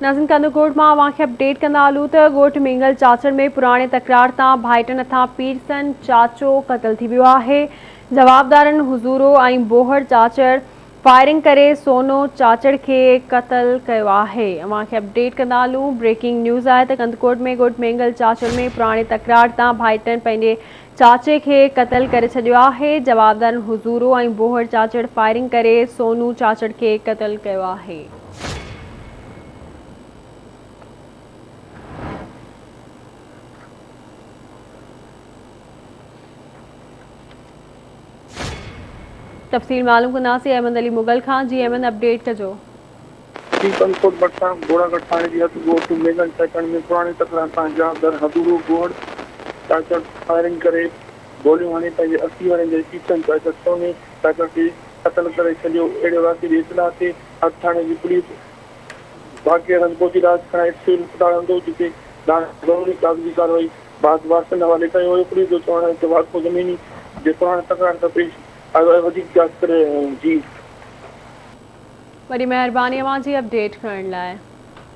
नाज़िन कंदकोट में अवांखे अपडेट कंदा हलूं त ॻोठ मिंगल चाचड़ में पुराणे तकरार तां भाइटन हथां पीरसन चाचो क़तल थी वियो आहे। जवाबदारनि हुज़ूरो ऐं बोहर चाचड़ फायरिंग करे सोनो चाचड़ के क़तल कयो आहे। अवांखे अपडेट कंदा हलूं। ब्रेकिंग न्यूज़ आहे त कंदकोट में ॻोठ मिंगल चाचड़ में पुराणे तकरार तां भाइटन पंहिंजे चाचे के क़तल करे छॾियो आहे। जवाबदारनि हुज़ूरो ऐं बोहर चाचड़ फायरिंग करे सोनू चाचड़ के क़तल कयो आहे। तफ़सील मालूम कंदासीं अहमद अली मुगल खां। जी अहमद, अपडेट कजो। कंदकोट भट्टा घोड़ागढ़ थाने जी हद ॻोठ मिंगल चाचड़ में पुराणे तकरार तां जवाबदार हुज़ूरो बोहर चाचड़ फायरिंग करे गोलियूं हणी पंहिंजे 80 वारनि जे पीरसन चाचड़ सोने चाचड़ खे क़तल करे छॾियो। अहिड़े वाक़े जी इतला ते हद थाने जी पुलिस वाक़े हंधि पहुची राज खणाए सिविल अस्पताल हूंदो जिते ज़रूरी कागज़ी कार्रवाई बाद वासन हवाले कयो हुयो। पुलिस जो चवणु आहे त वाक़िओ ज़मीनी जे पुराणे तकरार तां पेश आयो आहे। वधीक जांच करे जी। वॾी महिरबानी अवां जी अपडेट करण लाइ।